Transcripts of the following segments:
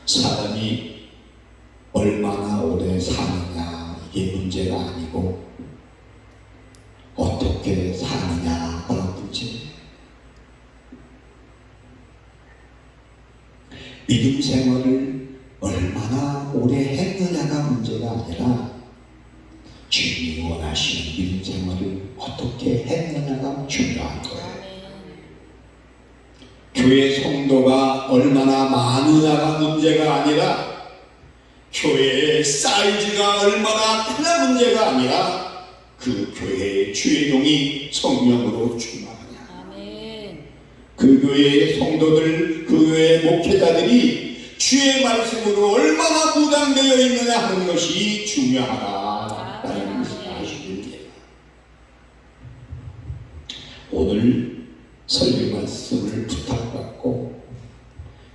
사람이 얼마나 오래 사느냐 이게 문제가 아니고 어떻게 사느냐가 문제예요. 믿음 생활을 얼마나 오래 했느냐가 문제가 아니라 주님이 원하시는 믿음 생활을 어떻게 했느냐가 중요한 거예요. 교회 성도가 얼마나 많으냐가 문제가 아니라 교회의 사이즈가 얼마나 크냐 문제가 아니라 그 교회의 주의종이 성령으로 충만하냐. 그 교회의 성도들, 그 교회의 목회자들이 주의 말씀으로 얼마나 무장되어 있느냐 하는 것이 중요하다라는 것을 아시길 바랍니다. 오늘 설교 말씀을 부탁받고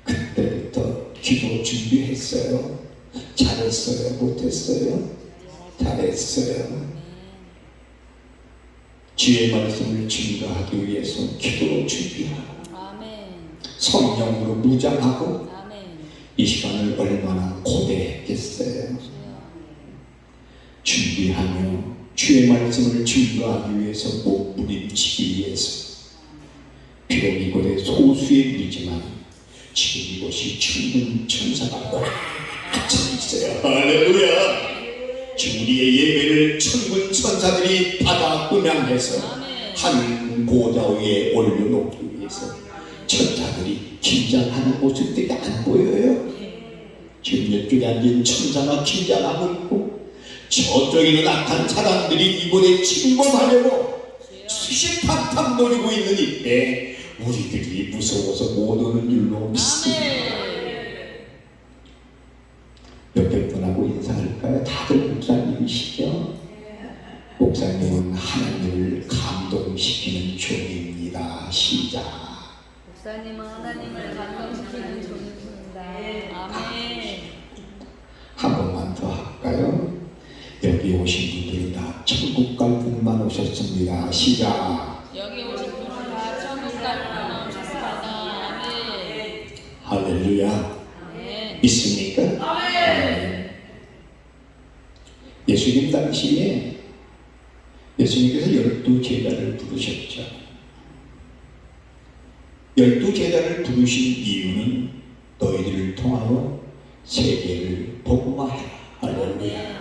그때부터 기도 준비했어요. 잘했어요? 못했어요? 잘했어요. 주의 말씀을 증거하기 위해서 기도로 준비하고 성령으로 무장하고 이 시간을 얼마나 고대했겠어요. 준비하며 주의 말씀을 증거하기 위해서 몸부림치기 위해서 비록 이곳에 소수의 일이지만 지금 이곳이 충분 천사가 꽉 차 있어요. 할렐루야. 우리의 예배를 천군 천사들이 받아 음향해서 한 보좌 위에 올려놓기 위해서 천사들이 긴장하는 모습들이 안 보여요. 지금 이쪽에 앉은 천사가 긴장하고 있고 저쪽에 있는 악한 사람들이 이번에 침범하려고 수십탄탄 노리고 있는 이때 우리들이 무서워서 못 오는 줄로 믿습니다. 옆에 분하고 인사할까요? 다들 목사님이시죠? 목사님은 하나님을 감동시키는 종입니다. 시작. 목사님은 하나님을 감동시키는 종입니다. 아멘. 한 번만 더 할까요? 여기 오신 분들이 다 천국 갈 분만 오셨습니다. 시작. 여기 오신 분들 다 천국 갈 분만 오셨습니다. 아멘. 할렐루야. 아멘. 믿습니까? 아멘. 예수님 당시에 예수님께서 12제자를 부르셨죠. 12제자를 부르신 이유는 너희들을 통하여 세계를 복음화해라. 할렐루야.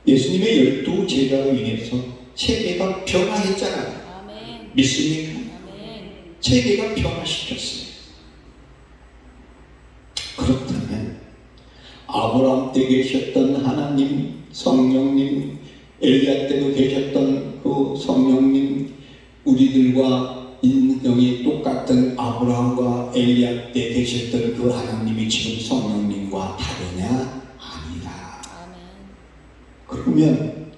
예수님의 12제자로 인해서 세계가 변화했잖아요. 아멘. 믿습니까? 아멘. 세계가 변화시켰어요. 그렇다면 아브라함 때 계셨던 하나님, 성령님, 엘리야 때도 계셨던 그 성령님, 우리들과 인격이 똑같은 아브라함과 엘리야 때 계셨던 그 하나님이 지금 성령님과 다르냐? 아니다. 아멘. 그러면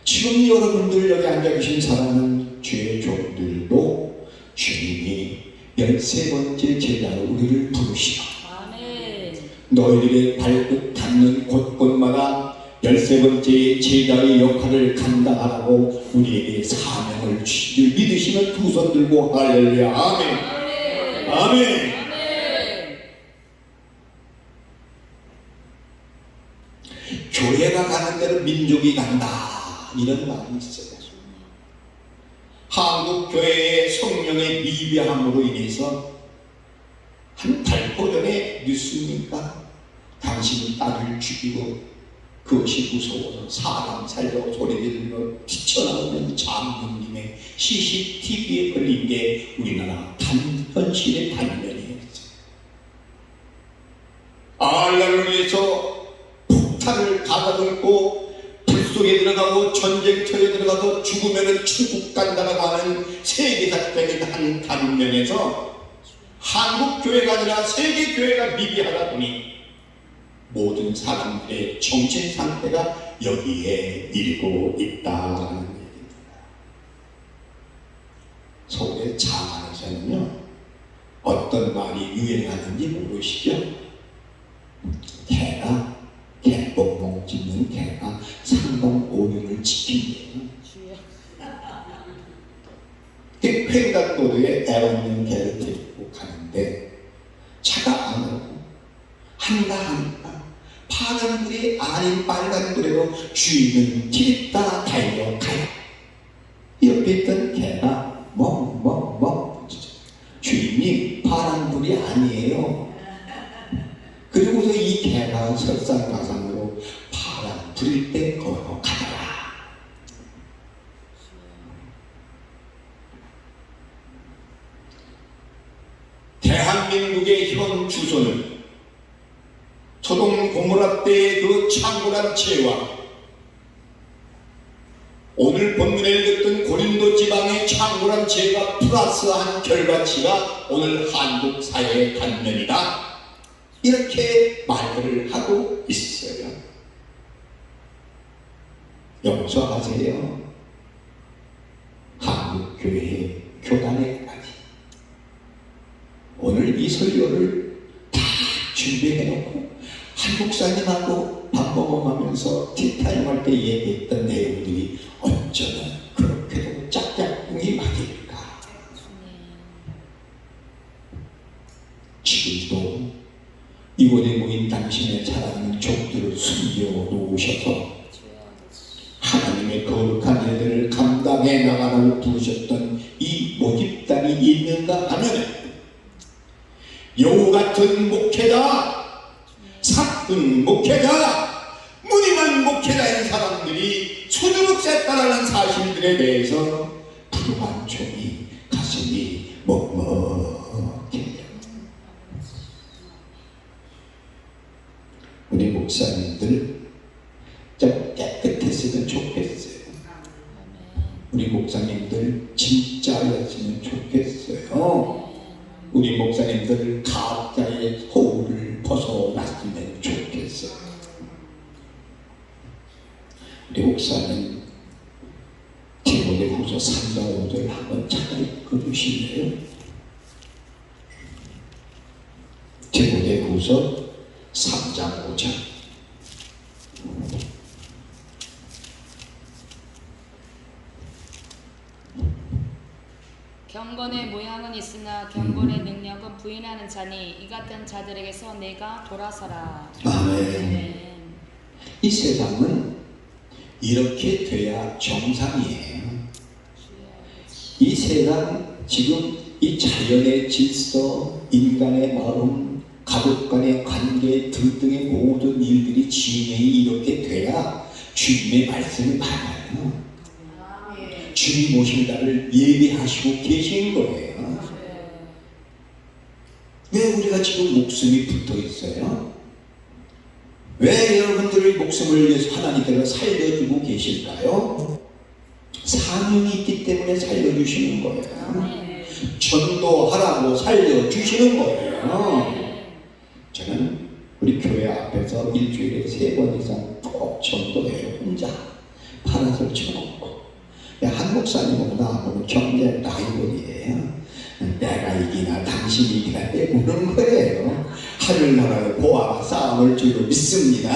지금 여러분들 여기 앉아 계신 사랑하는 주의 종들도 주님이 13번째 제자로 우리를 부르시라. 아멘. 너희들의 발끝 닿는 곳곳마다 13번째 제자의 역할을 감당하라고 우리에게 사명을 주시길 믿으시면 두 손 들고 할렐루야. 아멘. 아멘. 아멘. 아멘. 교회가 가는 대로 민족이 간다 이런 말이 있어요. 한국 교회의 성령의 미비함으로 인해서 한 달 전에 뉴스입니까? 당신은 딸을 죽이고 그것이 무서워서 사람 살려고 소리 지르며 뛰쳐나오는 장군님의 CCTV에 걸린 게 우리나라 현실의 단면이었어요. 알라를 위해서 폭탄을 가다듬고 불 속에 들어가고 전쟁터에 들어가서 죽으면 천국 간다라고 하는 세계사적인 한 단면에서 한국 교회가 아니라 세계 교회가 미비하다 보니 모든 사람들의 정신 상태가 여기에 일고 있다는 얘기입니다. 서울의 장안에서는요 어떤 말이 유행하는지 모르시죠? 개가 개봉봉 짚는 개가 상동 오륜을 지킨대요. 횡단도로에 애완용 개를 데리고 가는데 차가 안 오고 간다. 파란 불이 아닌 빨간 불에도 주인은 뒤따라 달려가요. 옆에 있던 개가 멍멍멍, 주인님 파란 불이 아니에요. 그리고서 이 개가 설상가상으로 파란 불일 때 걸어가더라. 대한민국의 현 주소는 소돔 고모라 때의 그 창궐한 죄와 오늘 본문에 읽었던 고린도 지방의 창궐한 죄가 플러스한 결과치가 오늘 한국 사회의 단면이다. 이렇게 말을 하고 있어요. 용서하세요. 한국교회 교단에까지 오늘 이 설교를 다 준비해놓고 한 목사님하고 밥 먹어가면서 티타임할 때 얘기했던 내용들이 어쩌면 그렇게도 짝짝꿍이 맞을까. 지금도 이곳에 모인 당신의 사랑하는 족들을 숨겨놓으셔서 하나님의 거룩한 일들을 감당해 나가라고 부르셨던 이 모집단이 있는가 하면 여우 같은 목회자, 사뿐 목회자, 무늬만 목회자인 사람들이 수두룩 셌다라는 사실들에 대해서 부르한 종이 가슴이 먹먹해요. 우리 목사님들 좀 깨끗했으면 좋겠어요. 우리 목사님들 진짜였으면 좋겠어요. 우리 목사님들 가짜의 허울을 벗어났으면 좋겠어요. 우리 목사님 디모데후서 3장 5절 한번 찾아 읽어주실래요? 디모데후서 3장 5절. 경건의 모양은 있으나 경건의 능력은 부인하는 자니 이 같은 자들에게서 내가 돌아서라. 아멘. 이 세상은 이렇게 돼야 정상이에요. 이 세상 지금 이 자연의 질서, 인간의 마음, 가족 간의 관계 등등의 모든 일들이 진행이 이렇게 돼야 주님의 말씀을 받아요. 주님 오실 날을 예비하시고 계신 거예요. 왜 우리가 지금 목숨이 붙어 있어요? 왜 여러분들의 목숨을 위해서 하나님께서 살려주고 계실까요? 사명이 있기 때문에 살려주시는 거예요. 전도하라고 살려주시는 거예요. 저는 우리 교회 앞에서 일주일에 3번 이상 꼭 전도해요. 혼자 파란색 쳐놓고. 한 목사님하고 나하고는 경제 라이벌이에요. 내가 이기나 당신이 이기나 때우는 거예요. 하늘나라의 보아와 싸움을 주로 믿습니다.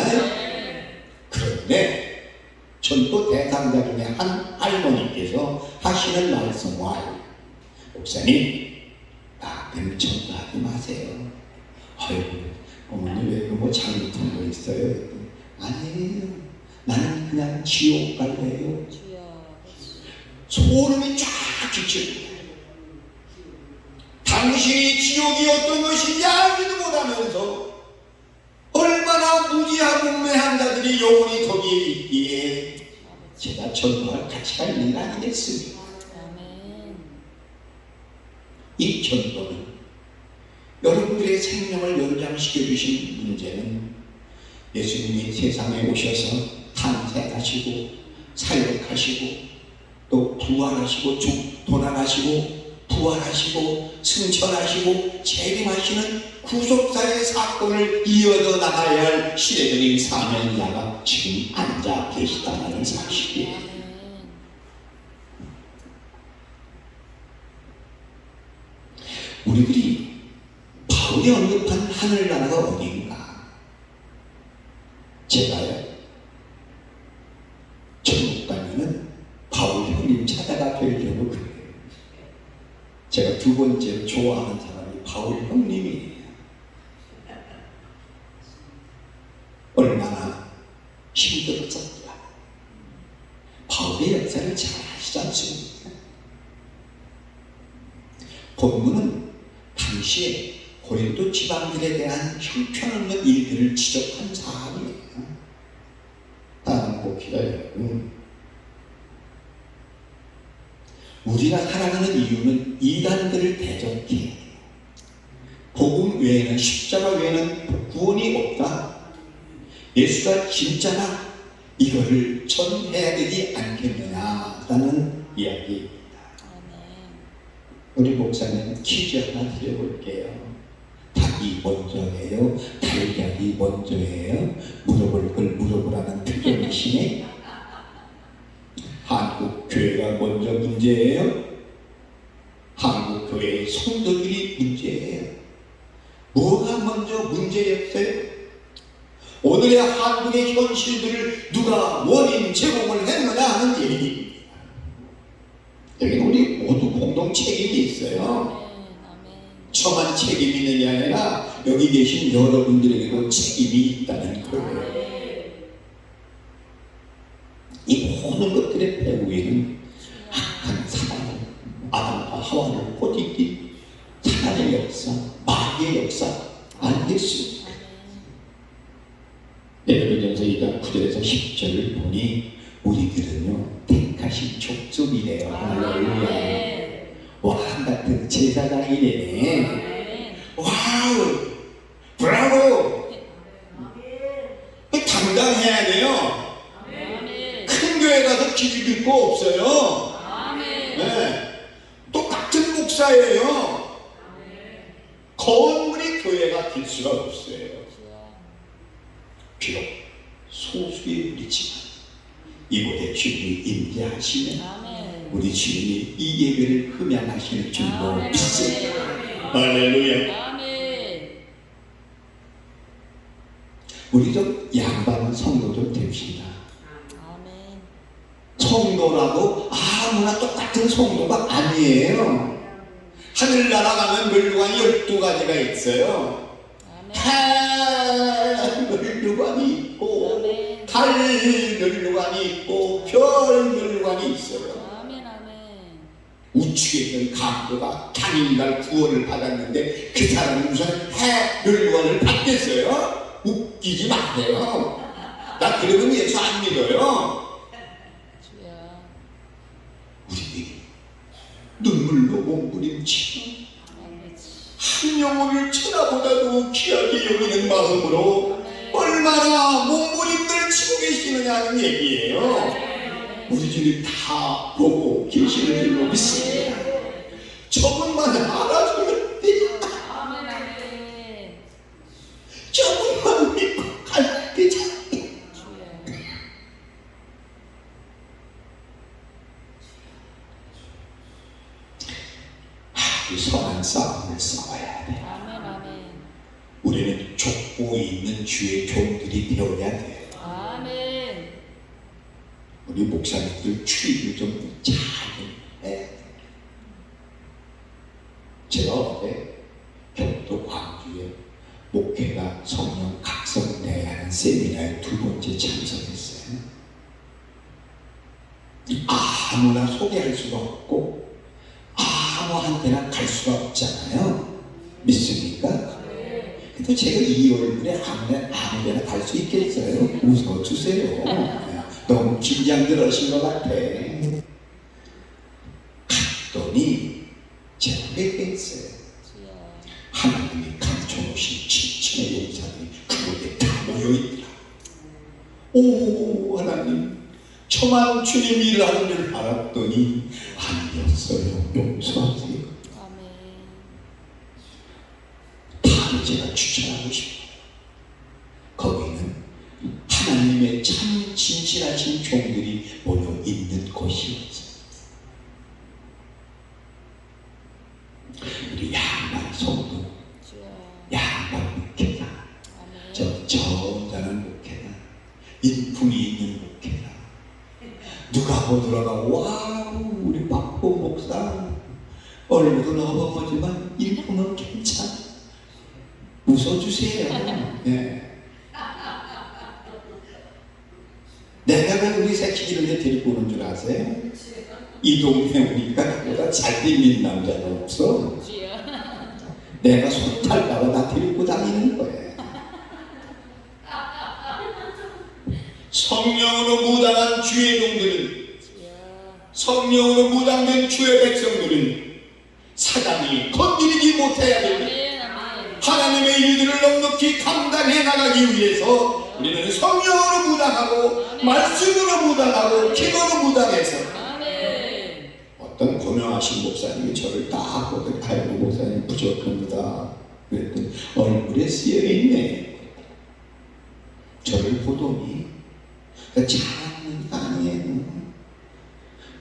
그런데 전도 대상자 중에 한 할머니께서 하시는 말씀과 목사님 나한테는 전도하지 마세요. 아이고 어머니 왜 뭐 잘못한 거 있어요? 아니에요. 나는 그냥 지옥 갈래요. 소름이 쫙 끼칩니다. 당신이 지옥이 어떤 것인지 알지도 못하면서 얼마나 무지하고 매한 자들이 영원히 거기에 있기에 제가 전도할 가치가 있는 거 아니겠습니까? 이 전도는 여러분들의 생명을 연장시켜 주신 문제는 예수님이 세상에 오셔서 탄생하시고 사역하시고 또 부활하시고 돌아가시고 부활하시고 승천하시고 재림하시는 구속사의 사건을 이어져 나가야 할 시대적인 사명자가 지금 앉아 계시다는 사실이에요. 우리들이 바울이 언급한 하늘나라가 어디인가? 제가요 천국 가면은 바울 형님 찾아가 되려고 그래요. 제가 두 번째로 좋아하는 사람이 바울 형님이에요. 얼마나 힘들었었더라. 바울의 역사를 잘 아시지 않습니까? 본문은 당시에 고린도 지방들에 대한 형편없는 일들을 지적한 사안이에요. 다음 봅시다, 여러분. 우리가 살아가는 이유는 이단들을 대적해. 복음 외에는, 십자가 외에는 구원이 없다. 예수가 진짜다. 이거를 전해야 되지 않겠느냐라는 이야기입니다. 우리 목사님 퀴즈 하나 드려볼게요. 닭이 먼저예요? 달걀이 먼저예요? 물어볼 걸 물어보라는 표정이시네. 한국 교회가 먼저 문제예요? 한국 교회의 성도들이 문제예요? 뭐가 먼저 문제였어요? 오늘의 한국의 현실들을 누가 원인 제공을 했느냐 하는 얘기입니다. 여기 우리 모두 공동 책임이 있어요. 저만 책임이 있는 게 아니라 여기 계신 여러분들에게도 책임이 있다는 거예요. 이 모든 것들의 배후에는 악한 사단, 아담과 하와를 꼬집기, 사단의 역사, 마귀의 역사 아니겠습니까? 에베소서 2장 9절에서 10절을 보니 우리들은요 택하신 족속이래요. 할렐루야. 왕 같은 제사장이네. 와우, 브라보. 당당해야 돼요. 큰 교회 가서 기죽일 거 없어요. 네. 똑같은 목사예요. 건물이 교회가 될 수가 없어요. 비록 소수의 우리지만 이곳에 주님이 임재하시면 우리 주님이 이 예배를 흠양하시는 줄로 믿습니다. 할렐루야. 우리 좀 양반 성도 좀 됩시다. 성도라도 아무나 똑같은 성도가 아니에요. 하늘나라 가면 멸류관이 12가지가 있어요. 멸류관이 있고 달 멸류관이 있고 별 멸류관이 있어요. 우측에 있는 강도가 당일날 구원을 받았는데 그 사람은 무슨 해 멸류관을 받겠어요? 웃기지 마세요. 나 그러면 예수 안 믿어요. 우리들이 눈물로 몸부림치고 한 영혼을 천하보다도 귀하게 여기는 마음으로 얼마나 몸부림을 치고 계시느냐는 얘기예요. 우리 주님 다 보고 계시는 줄로 믿습니다. 저분만 알아주면 돼요. 저분만 믿고 가면 되잖아요. 선한 싸움을 싸워야 돼. 우리는 족보 있는 주의 종들이 되어야 돼. 우리 목사님들 추리를 좀 잘 해야 돼. 제가 어제 경도 광주에 목회가 성령 각성대회하는 세미나에 2번째 참석했어요. 아무나 소개할 수가 없고 아무한테나 갈 수가 없잖아요. 믿습니까? 근데 제가 이 얼굴에 아무데나 갈 수 있겠어요? 웃어주세요. 너무 긴장들 하신 것 같아. 갔더니 제가 회개했어요. 하나님이 감춰놓으신 7천의 용사들이 그곳에 다 모여있더라. 오, 하나님, 저만 주님 일을 하는 줄 알았더니 아니었어요. 용서하세요. 다음에 제가 추천하고 싶어요. 거기는 하나님의 참 진실하신 종들이 모여 있는 곳이었어요. 우리 양반 성도, 양반 목회자, 저 점잖은 목회자, 인품이 있는 목회자. 누가 보더라도 와우, 우리 박호 목사 얼굴은 어벙하지만 인품은 괜찮아. 웃어주세요. 네. 내가 왜 우리 새끼를 왜 데리고 오는 줄 아세요? 이 동네 우리가 보다 잘생긴 남자가 없어. 주여. 내가 손 탈까봐 나 데리고 다니는 거예요. 성령으로 무당한 주의 종들은, 성령으로 무당된 주의 백성들은 사단이 건드리지 못해야 됩니다. 하나님의 일들을 넉넉히 감당해 나가기 위해서 우리는 성령으로 무당하고 말씀으로 무당하고 기도로 무당해서, 어떤 고명하신 목사님이 저를 딱 보고 아이고 목사님 부족합니다 그랬더니 얼굴에 쓰여있네. 저를 보더니 잘하는 거 아니에요.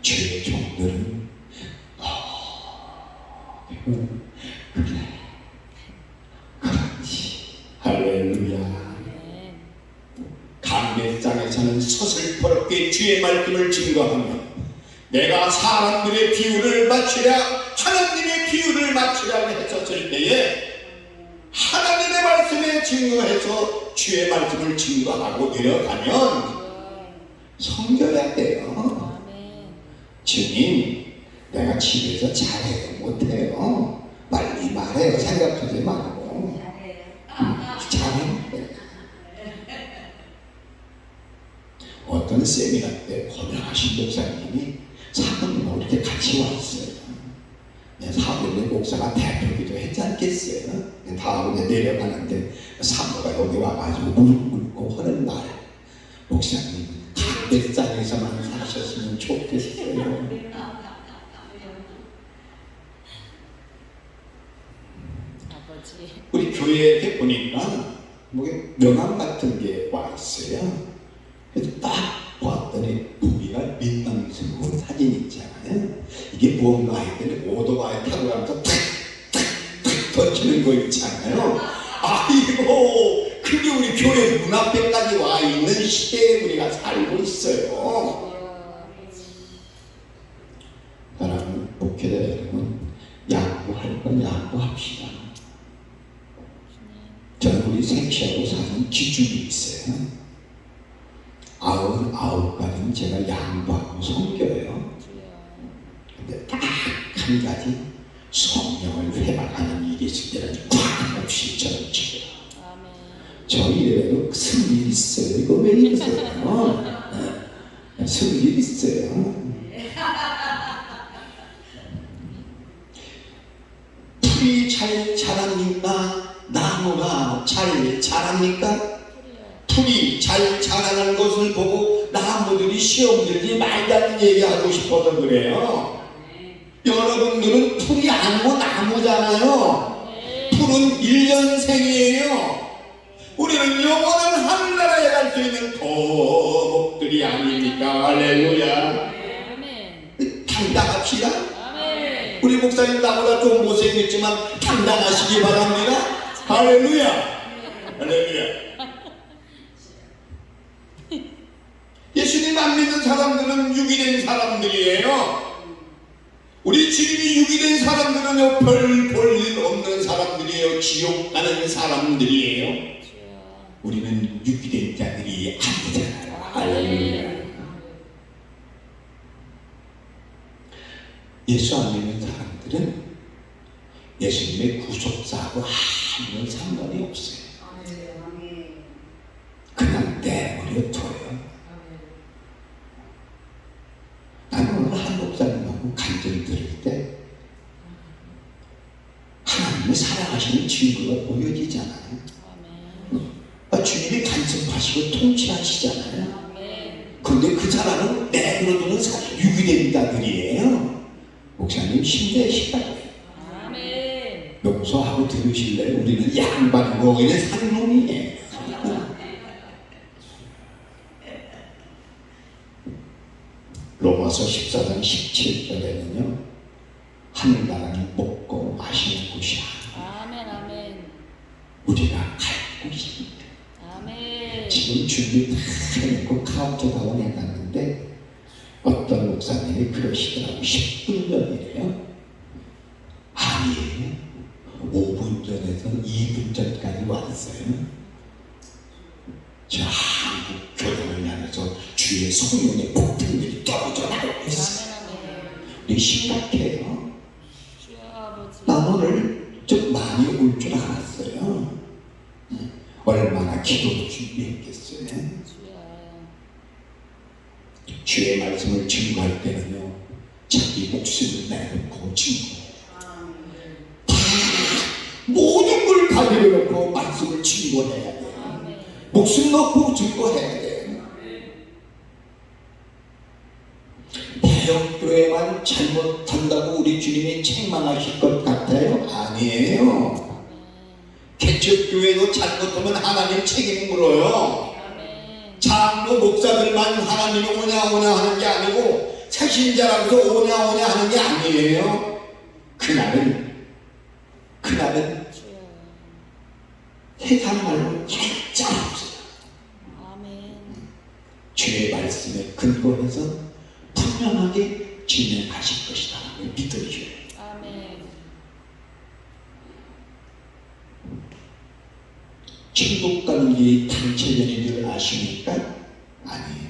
주의 종들은 그래 그렇지 할렐루야. 강대장에서는 서슬퍼렇게 주의 말씀을 증거하며 내가 사람들의 비유를 맞추랴 하나님의 비유를 맞추라고 했었을 때에 하나님의 말씀에 증거해서 주의 말씀을 증거하고 내려가면 섬겨야 돼요. 주님 내가 집에서 잘해요 못해요 빨리 말해요 생각하지 말고 잘해요. 어떤 세미나 때 고명하신 목사님이 사모님하고 이렇게 같이 왔어요. 사모님 목사가 대표기도 했지 않겠어요? 다음에 내려가는데 사모가 여기 와가지고 무릎 꿇고 하는 말, 목사님 강대장에서만 사셨으면 좋겠어요. 우리 교회에 보니까 명함 같은 게 와 있어요. 그래서 딱 봤더니 우리가 민망스러운 사진 있잖아요. 이게 뭔가 했더니 오토바이 타고 가면서 탁탁탁 던지는 거 있잖아요. 아이고 그게 우리 교회 문 앞에까지 와 있는 시대에 우리가 살고 있어요. 사랑하는 목회자 여러분, 양보할 건 양보합시다. 저는 우리 생시하고 사는 기준이 있어요. 99가지는 제가 양보하고 섬겨요. 근데 딱 한 가지 성령을 회복하는 일이 있을 때는 꽉 없이 저는 지켜요. 저 일에도 승리 있어요. 이거 왜 있어요? 승리 있어요. 풀이 잘 자랍니까? 나무가 잘 자랍니까? 풀이 잘 자라는 것을 보고 나무들이 시험 들지 말자는 얘기하고 싶어서 그래요. 여러분들은 풀이 아니고 나무잖아요. 풀은 1년생이에요. 우리는 영원한 하늘나라에 갈 수 있는 거목들이 아닙니까? 할렐루야. 당당합시다. 우리 목사님 나보다 좀 못생겼지만 당당하시기 바랍니다. 할렐루야. 할렐루야. 예수님 안 믿는 사람들은 유기된 사람들이에요. 우리 주님이 유기된 사람들은요, 별 볼 일 없는 사람들이에요. 지옥 가는 사람들이에요. 우리는 유기된 자들이 아니잖아요. 할렐루야. 예수 안 믿는 사람들은 예수님의 구속사하고 아무런 상관이 없어요. 그냥 내버려 둬요. 나는 오늘 한 목사님하고 간증 들을 때 하나님을 사랑하시는 증거가 보여지잖아요. 주님이 간섭하시고 통치하시잖아요. 그런데 그 사람은 내버려두는 유기된 자들이에요. 목사님 힘내시라고요. 용서하고 들으실래요? 우리는 양반이고 우리는 상놈이에요. 로마서 14장 17절에는요, 하늘나라는 먹고 마시는 곳이야. 아멘, 아멘. 우리가 갈 곳입니다. 아멘. 지금 준비 다 해놓고 카운트다운 해놨는데 어떤 목사님이 그러시더라고. 10분 전이래요. 아니에요. 5분 전에서 2분 전까지 왔어요. 저 한국 교회를 향해서 주의 성령의 폭풍들이 떨어져 나오고 있어요. 우리 심각해요. 주여 아버지. 나 오늘 좀 많이 올 줄 알았어요. 얼마나 기도를 준비했겠어요. 주의 말씀을 증거할 때는요, 자기 목숨을 내놓고 증거해요. 다 모든 걸 다 내려놓고 말씀을 증거해야 돼요. 목숨 놓고 증거해야 돼요. 대형교회만 잘못한다고 우리 주님이 책망하실 것 같아요? 아니에요. 개척교회도 잘못하면 하나님 책임 물어요. 장로 목사들만 하나님이 오냐 하는 게 아니고 새신자라서 오냐 하는 게 아니에요. 그날은 세상 말로 진짜 없어요. 주의 말씀에 근거해서 분명하게 진행하실 것이다. 믿어줘요. 천국 가는 길이 단체전인 줄 아십니까? 아니에요.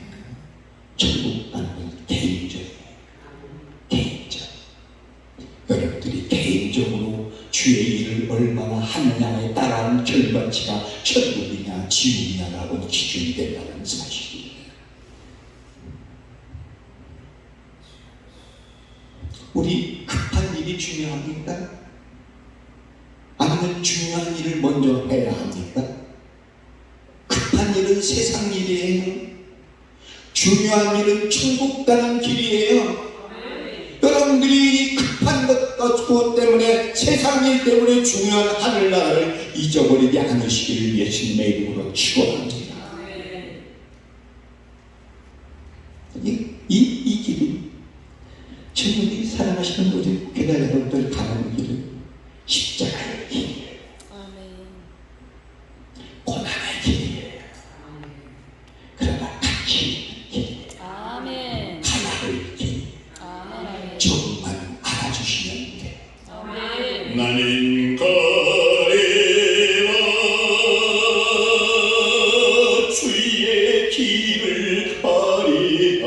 천국 가는 길 개인적이에요. 개인적. 여러분들이 개인적으로 주의 일을 얼마나 하느냐에 따른 결과치가 천국이냐 지옥이냐라고 기준이 된다는 사실이에요. 우리 급한 일이 중요합니까? 아니면 중요한 일을 먼저 해야 합니까? 급한 일은 세상 일이에요. 중요한 일은 천국 가는 길이에요. 여러분들이 급한 것 때문에 세상 일 때문에 중요한 하늘나라를 잊어버리지 않으시기를 예수님의 이름으로 축원합니다. 이 길이 주님이 사랑하시는 우리 교회 여러분들 가는 길은 십자가의 길이에요. 고난의 길이에요. 그러나 같이 있는 길이에요. 하나의 길이에요. 조금만 알아주시면 돼요. 나는 가리라 주의 길을 가리라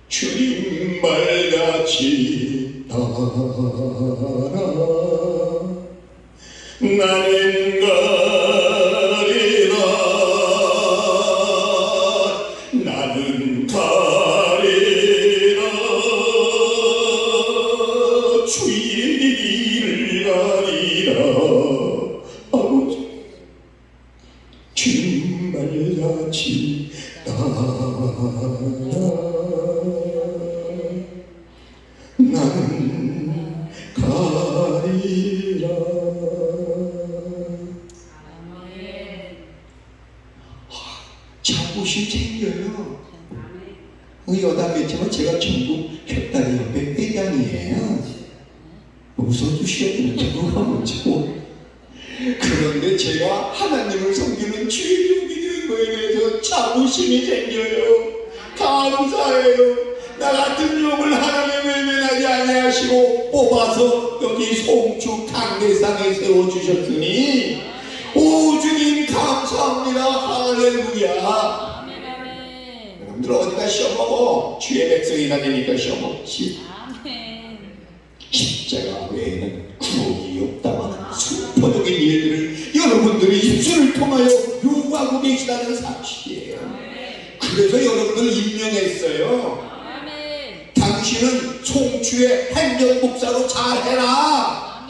주님 말같이 따라 나는 가리라 나는 가리라 주의 길을 가리라 아버지 주님 말같이 따라 나는 가리라. 자부심 생겨요. 여담했지만 제가 전국 곁다리 옆에 회장이에요. 웃어주셔야 되는 누가 뭔지고. 그런데 제가 하나님을 섬기는 주의 믿는 거에 대해서 자부심이 생겨요. 감사해요. 나 같은 영을 하나님 외면하지 아니하시고 뽑아서 여기 송주 강대상에 세워주셨으니 오 주님 감사합니다. 할렐루야. 여러분들 어디가 시험 먹어? 주의 백성이나 되니까 시험 먹지. 십자가 외에는 구원이 없다는 선포적인 일들을 여러분들이 입술을 통하여 요구하고 계시다는 사실이에요. 그래서 여러분들 임명했어요. 당신은 송추의 행정목사로 잘해라.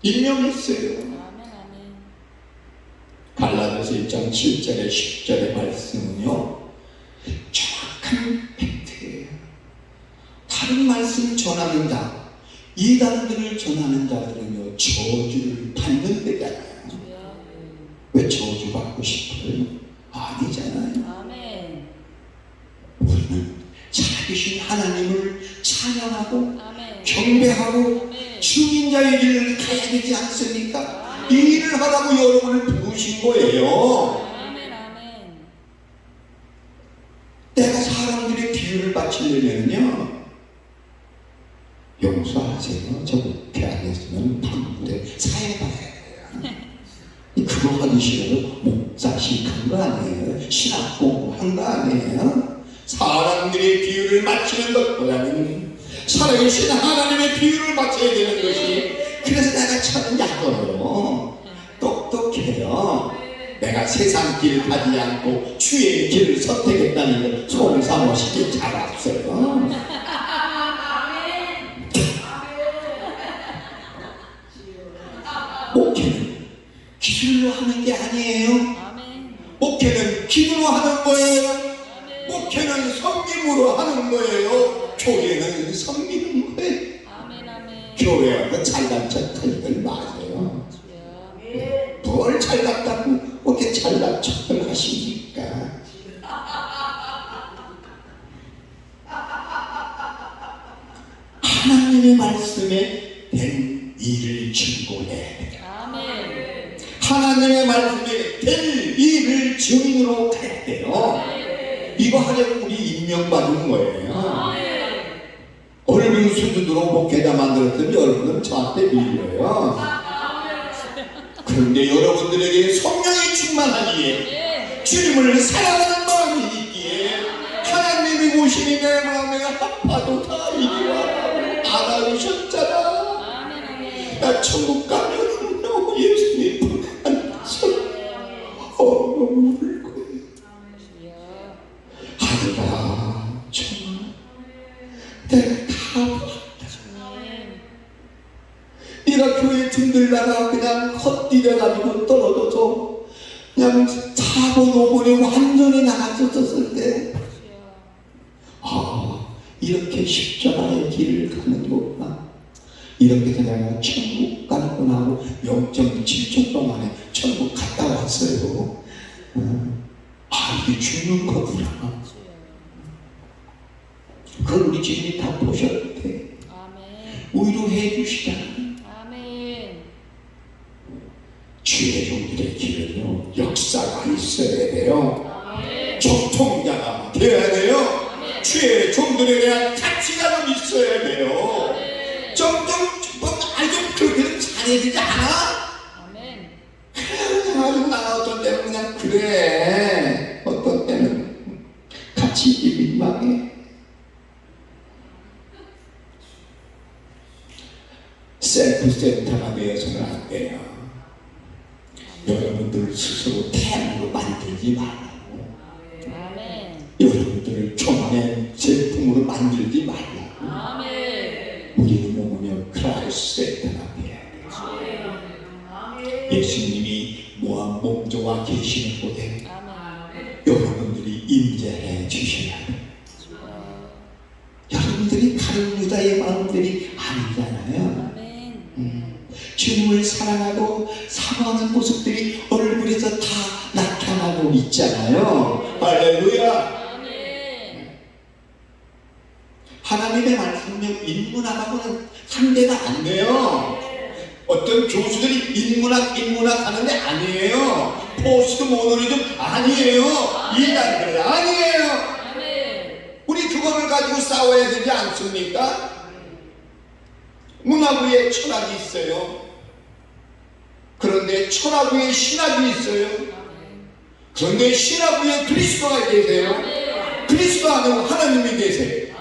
임명했어요. 갈라디아서 1장 7절에 10절의 말씀은요 정확한 팩트예요. 다른 말씀 전하는 자, 이단들을 전하는 자들은요 저주를 받는 데잖아요. 왜 저주 받고 싶어요? 아니잖아요. 우리는 살아계신 하나님을 찬양하고 경배하고 증인자의 길을 가야 되지 않습니까? 이 일을 하라고 여러분을 부르신 거예요. 내가 사람들의 비유를 바치려면요 용서하세요. 저 배 안에 있으면 방불에 사해봐야 돼요. 그거 하기 싫어도 목사식한 거 아니에요? 신학 공부한 거 아니에요? 사람들의 비유를 맞추는 것보다는 살아계신 하나님의 비유를 맞춰야 되는 것이, 그래서 내가 참 약어요. 똑똑해요. 내가 세상 길을 가지 않고 주의 길을 선택했다는 걸 송사모시기 잘 알았어요. 목회는 기술로 하는 게 아니에요. 목회는 기도로 하는 거예요. 목회는 섬김으로 하는 거예요. 교회는 섬기는 거예요. 교회하고 잘난 척하는 걸 마세요. 뭘 잘났다고 그렇게 잘난 척을 하십니까? 하나님의 말씀에 된 일을 증거해야 돼요. 하나님의 말씀에 될 일을 증인으로 가야 돼요. 이거 하려고 우리 임명받은 거예요. 얼굴 수준으로 목회자 만들었더니 여러분은 저한테 밀려요. 그런데 여러분들에게 성령이 충만하기에, 주님을 사랑하는 마음이 있기에, 하나님이 오시니 내 마음에 아파도 다 이리 와라 안아주셨잖아. 나 천국 가면 너무 예수님 안아서 울고 하늘아 정말 내가 다 봤다. 네가 교회 든들다가 그냥 헛디뎌가지고 떨어져서 그냥 4번 5번에 완전히 나가졌었을 때, 아 이렇게 십자가의 길을 가는 거구나, 이렇게 해서 내가 천국 가는구나 하고 0.7초 동안에 천국 갔다 왔어요. 아 이게 죽는 거구나. 그걸 우리 주님이 다 보셨대. 위로해 주시잖아요. 주의 종들의 길은요 역사가 있어야 돼요. 총통자가 되어야 돼요. 주의 종들에 대한 가치가 좀 있어야 돼요. 좀 그렇게는 잘해지지 않아? 그냥 나 어떤 때는 그냥 그래, 어떤 때는 같이 민망해. 셀프 센터가 되어서는 안 돼요. 여러분들 스스로 태양으로 만들지 말라고. 여러분들을 교만의 제품으로 만들지 말라고. 우리는 뭐냐면 크라이스트 센터가 돼야 돼요. 예수님이 모한 몸조와 계시는 곳에 여러분들이 임재해 주셔야 돼요. 여러분들이 다른 유다의 마음들이 아니잖아요. 주님을 사랑하고 사모하는 모습들이 얼굴에서 다 나타나고 있잖아요. 할렐루야. 하나님의 말씀은 인문학하고는 상대가 안 돼요. 어떤 교수들이 인문학 하는데 아니에요. 포스트 모더니즘 아니에요. 이단들 아니에요. 우리 그거를 가지고 싸워야 되지 않습니까? 문학 위에 철학이 있어요. 그런데 철학 위에 신학이 있어요. 그런데 신학 위에 그리스도가 계세요. 그리스도 안에 하나님이 계세요.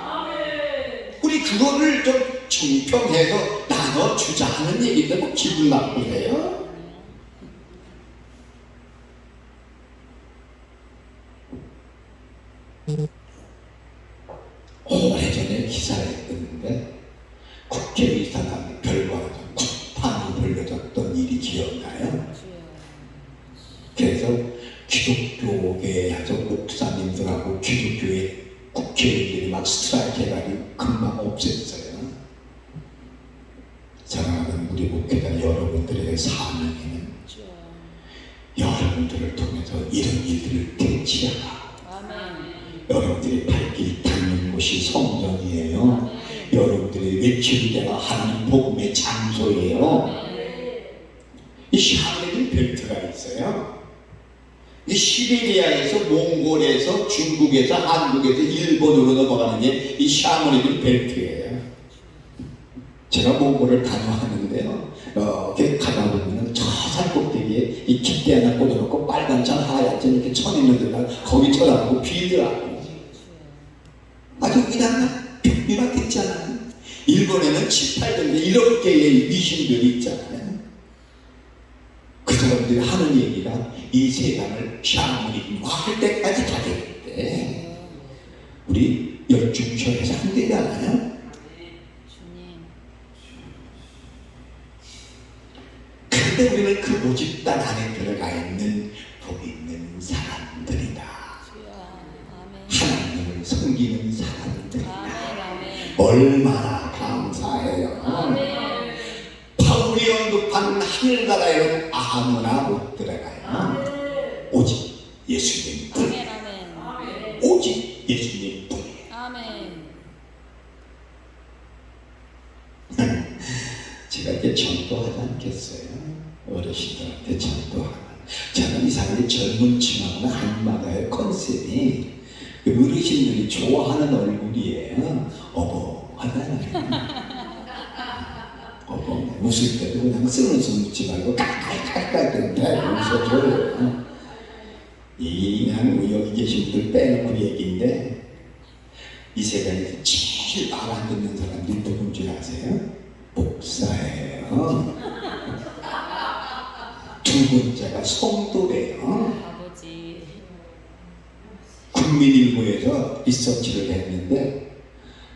우리 그거를 좀 정평해서 나눠주자 하는 얘기인데 뭐 기분 나쁘세요? 오래전에 기사를 했는데 국회의사당 결과에서 쿠판이 벌려졌던 일이 기억나요? 그래서 기독교계에서 목사님들하고 기독교의 국회의원들이 막 스트라이크 해가지고 금방 없앴어요. 사랑하는 우리 목회자 여러분들의 사명에는 여러분들을 통해서 이런 일들을 대치하라. 여러분들이 발길 닿는 곳이 성전이에요. 여러분들이 외칠 때가 하나님 복음의 장소예요. 이 샤머니즘 벨트가 있어요. 이 시베리아에서 몽골에서 중국에서 한국에서 일본으로 넘어가는 게 이 샤머니즘 벨트예요. 제가 몽골을 다녀왔는데요. 이렇게 가다 보면 저 산 꼭대기에 이 깃대 하나 꽂아놓고 빨간 천 하얀 천 이렇게 쳐 세계의 귀신들이 있잖아요. 그 사람들이 하는 얘기가 이 세상을 샤머니즘 할 때까지 가겠대. 우리 열중셔에서 안 되잖아요. 주님. 근데 우리는 그 모집단 안에 들어가 있는 복 있는 사람들이다. 주여. 아멘. 하나님을 섬기는 사람들. 아멘. 얼마나 감사해요. 아멘. 바울이 언급한 하늘나라에는 아무나 못 들어가요. 오직 예수님 뿐. 아멘. 아멘. 오직 예수님 뿐이에요. 아멘. 제가 이렇게 전도하지 않겠어요? 어르신들한테 전도하는. 저는 이상하게 젊은 층하고는 안 맞아요. 컨셉이 어르신들이 좋아하는 얼굴이에요. 어버하잖아요. 웃을 때도 그냥 쓰는 웃음 웃지 말고 깔깔깔깔 웃어줘요. 이 그냥 여기 계신 분들 빼놓고 얘기인데, 이 세상에서 제일 말 안 듣는 사람들이 누군 줄 아세요? 목사예요. 두 번째가 성도래요. 아버지. 국민일보에서 리서치를 했는데,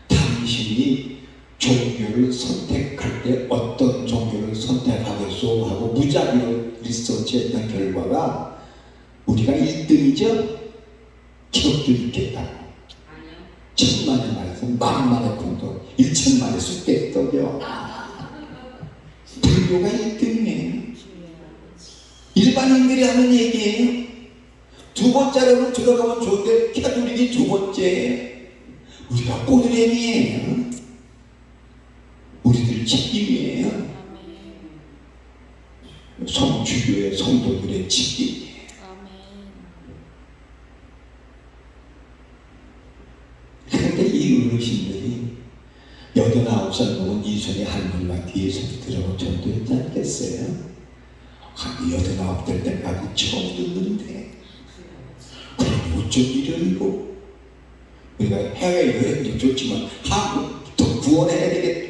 당신이 종교를 선택할 때 어떤 종교를 선택하겠소 하고 무작위로 리서치했던 결과가 우리가 1등이죠? 기독교 있겠다. 1000만의 말씀, 10,000만의 공덕, 1,000만의 숫개떡이요. 불교가 1등이에요. 일반인들이 하는 얘기예요. 두 번째로는 들어가면 좋은데 캐톨릭이 두 번째. 우리가 꼬드레미예요. 우리들 책임이에요. 성주교의 성도들의 책임이에요. 그런데 이 어르신들이 89살 먹은 이순희 할머니가 뒤에서 들어가 전도했지 않겠어요? 한 89 될 때까지 처음 듣는데, 그럼 어쩐 일이고? 우리가 해외여행도 좋지만 한국도 구원해야 되겠다.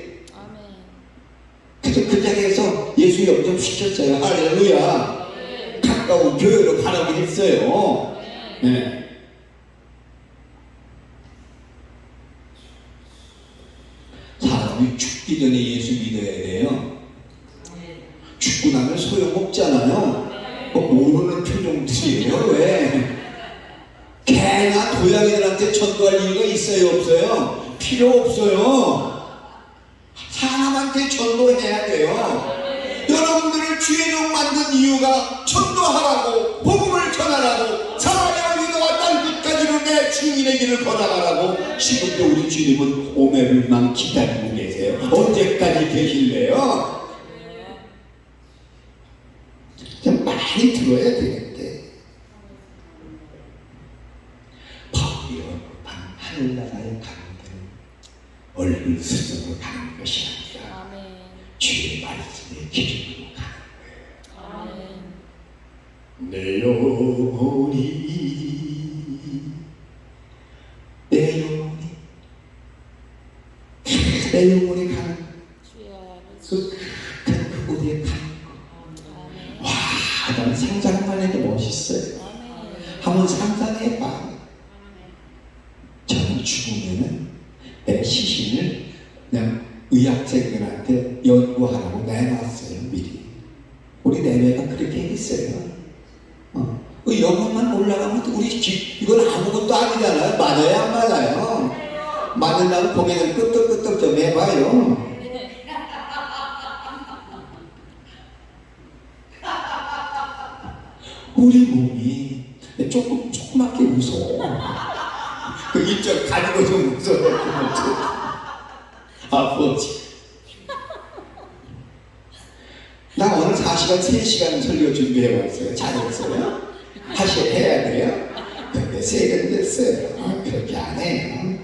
그래서 그 자리에서 예수 영접시켰어요. 할렐루야. 가까운 교회로 가라고 했어요. 네. 사람이 죽기 전에 예수 믿어야 돼요. 죽고 나면 소용없잖아요. 모르는 표정들이에요. 왜? 개나 고양이들한테 전도할 이유가 있어요? 없어요? 필요 없어요. 사람한테 전도해야 돼요. 여러분들을 주의 종 만든 이유가 전도하라고, 복음을 전하라고, 사랑의 위로와 땅끝까지는 내 주인의 길을 걸어가라고. 지금도 우리 주님은 오매불망 기다리고 계세요. 언제까지 계실래요? 좀 많이 들어야 되는데. 바울이 언급한 하늘나라의 가는데는 얼굴 스스로 가는 것이 아니라 주의 말씀에 기름으로 가는 거예요. 내 영혼이 가는 그 곳에 가는 거. 와, 난 상상만 해도 멋있어요. 한번 상상해봐. 저는 죽으면은 내 시신을 그냥 의학생들한테 연구하라고 내놨어요. 미리. 우리 내외가 그렇게 했어요. 그 영혼만 올라가면 우리 이건 아무것도 아니잖아요. 맞아요, 안 맞아요? 맞으려면 고개를 끄덕끄덕 좀 해봐요. 우리 몸이 조그맣게 무서워. 그 이쪽 가지고 좀 무서워. 아버지. 나 오늘 4시간, 3시간 설교 준비해왔어요. 잘했어요? 해야 돼요? 근데 세금 됐어요. 그렇게 안 해요.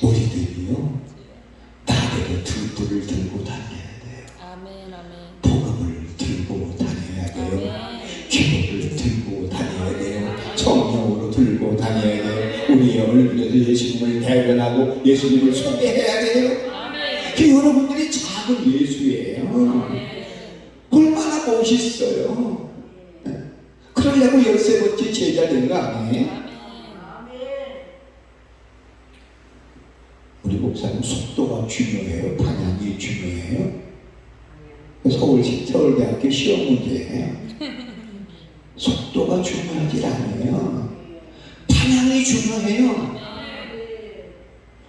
우리들이요, 나대로 둘둘을 들고 다녀야 돼요. 복음을 들고 다녀야 돼요. 기도를 들고 다녀야 돼요. 성령으로 들고 다녀야 돼요. 우리의 얼굴에서 예수님을 대변하고 예수님을 소개해야 돼요. 그 여러분들이 작은 예수예요. 얼마나 멋있어요. 그러려고 13번째 제자 된 거 아니에요? 우리 목사님 속도가 중요해요? 방향이 중요해요? 서울대학교 시험 문제예요. 속도가 중요하지 않아요. 방향이 중요해요.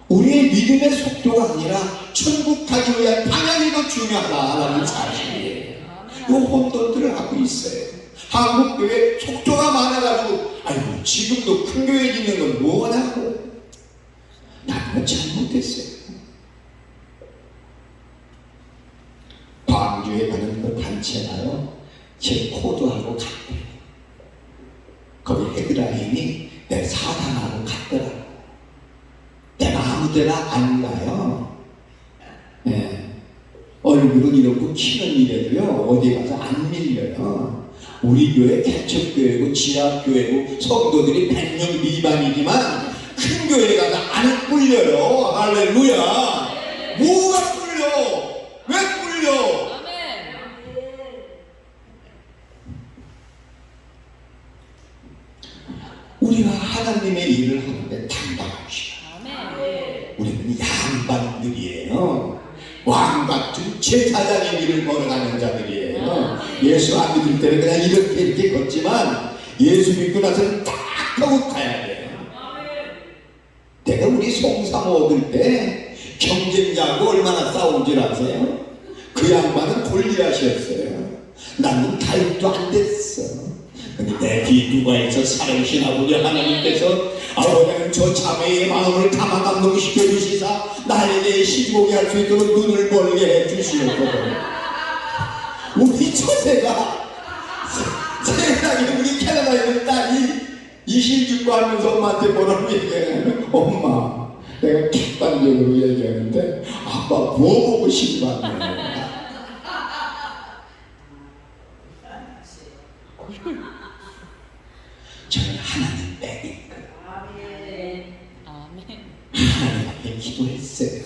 우리의 믿음의 속도가 아니라 천국 가기 위한 방향이 더 중요하다라는 사실이에요. 이 혼돈들을 하고 있어요. 한국교회 속도가 많아가지고 아이고 지금도 큰 교회 짓는 건 뭐하냐고. 나는 잘못했어요. 광주에 가는 그 단체가요 제 코드하고 같대요. 거기 헤드라인이 내 사단하고 같더라고. 내가 아무 데나 안 가요. 네. 얼굴은 이렇고 키는 이래도요 어디 가서 안 밀려요. 우리 교회 개척교회고 지하교회고 성도들이 100명 미만이지만 큰 교회 가서 안 꿀려요. 할렐루야. 뭐가 꿀려? 왜 꿀려? 우리가 하나님의 일을 하는데 당당합시다. 우리는 양반들이에요. 왕같은 제사장의 일을 걸어가는 자들이에요. 예수 안 믿을 때는 그냥 이렇게 걷지만 예수 믿고 나서는 딱 하고 가야 돼요. 내가 우리 송사모 얻을 때 경쟁자하고 얼마나 싸운 줄 아세요? 그 양반은 골리앗이었어요. 나는 다윗도 안 됐어. 근데 내 뒤에 누가 있어? 살아계신 아버지 하나님께서 아버지는 저 자매의 마음을 가만 감동시켜 주시사 나에 대해 시집오게 할 수 있도록 눈을 멀게 해주시었거든. 우리 처세가 세상에 우리 캐나다에 있는 딸이 이실직고 하면서 엄마한테 뭐라고 얘기하냐면 엄마 내가 객관적으로 얘기하는데 아빠 뭐 보고 싶었냐. 저는 하나님 빼니까 하나님 앞에 기도했어요.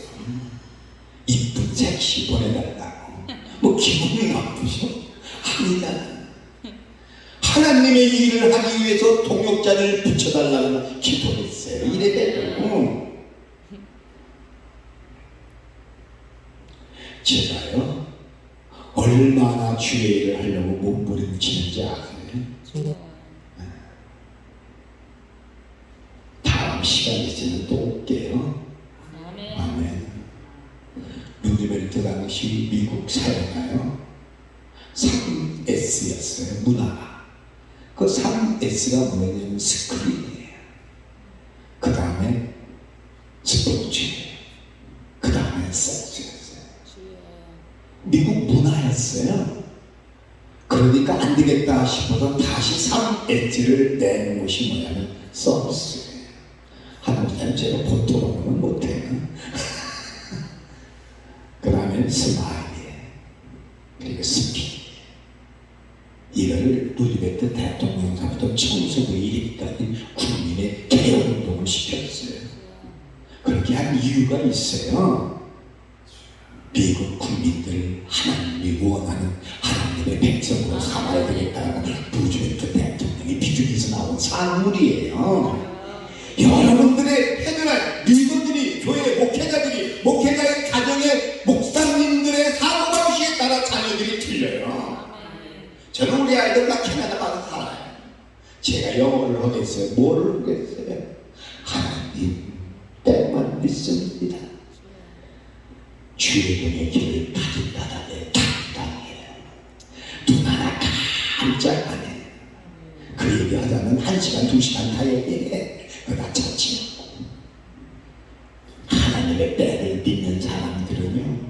이쁜 색시 보내달라고. 뭐 기분이 나쁘죠? 아니다. 하나님의 일을 하기 위해서 동역자를 붙여달라고 기도했어요. 이래대로 제가요 얼마나 주의 일을 하려고 몸부림치는지 아세요? 다음 시간 있으면 또 올게요. 아멘. 루즈벨트 당시 미국 사회가요 3S였어요. 문화가. 그 3S가 뭐냐면 스크린이에요. 그 다음에 스포츠, 그 다음에 섹스였어요. 미국 문화였어요. 그러니까 안 되겠다 싶어서 다시 3S를 내는 것이 뭐냐면 서비스예요. 한국사람 제가 보통은 못해요. 그 다음에 스마일이에요. 그리고 스피. 이거를 루즈벨트 대통령사부터 청소부 1위까지 국민의 개혁운동을 시켰어요. 그렇게 한 이유가 있어요. 미국 국민들을 하나님이 원하는 하나님의 백성으로 삼아야 되겠다고 루즈벨트 대통령이 비준에서 나온 산물이에요. 여러분들의 패널 리더들이, 교회 목회자들이, 목회자의 가정의 목사님들의 사고방식에 따라 자녀들이 틀려요. 저는 우리 아이들 다 캐나다 가서 살아요. 제가 영어를 하겠어요. 뭐를 하겠어요? 하나님 때만 믿습니다. 주의 길을 가진다다에 당당해요. 눈 하나 깜짝 안 해요. 그 얘기하자면 1시간, 2시간 다 얘기해. 그러다 자지. 하나님의 때를 믿는 사람들은요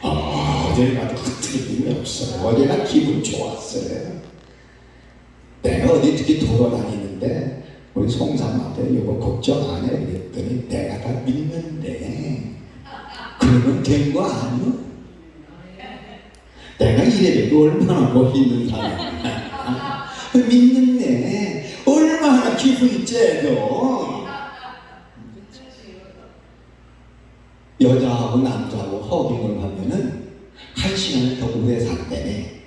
어딜 가도 흐트러짐이 없어요. 어제가 기분 좋았어요. 내가 어디 특히 돌아다니는데 우리 송사마한테 이거 걱정 안 해 그랬더니 내가 다 믿는데 그러면 된 거 아니야? 내가 이래도 얼마나 멋있는 사람이야. 믿는데 얼마나 기분이 째도 여자하고 남자하고 허깅을 하면은 1시간을 더 오래 산다네.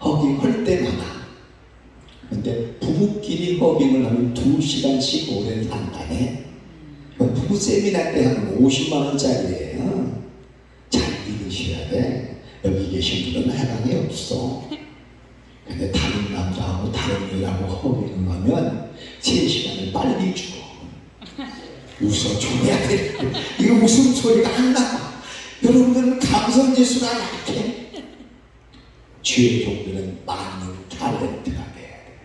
허깅할 때마다. 근데 부부끼리 허깅을 하면 2시간씩 오래 산다네. 부부 세미나 때 하면 50만 원짜리예요. 잘 믿으셔야 돼. 여기 계신 분은 해당이 없어. 근데 다른 남자하고 다른 여자하고 허깅을 하면 3시간을 빨리 죽어. 웃어줘야 돼. 이거 웃음소리가 안 나와. 여러분들은 감성지수가 약해. 주의 종들은 많은 탤런트가 돼야 돼.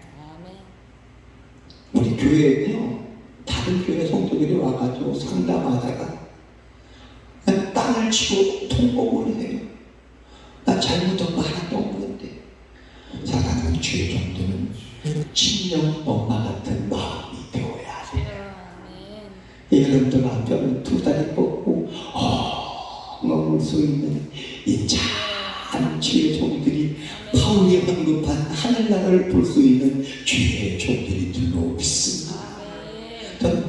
우리 교회에요, 다른 교회 성도들이 와가지고 상담하다가 그냥 땅을 치고 통곡을 해요. 나 잘못한 거 하나도 없는데. 사랑하는 주의 종들은 친정 엄마 같은 마음이 되어야 돼. 여러분들 앞에는 2다리 뻗고 엉엉 서 있는 인자한 주의 종들이 바울이 언급한 하늘나라를 볼 수 있는 주의 종들이 들어오고 있습니다. 전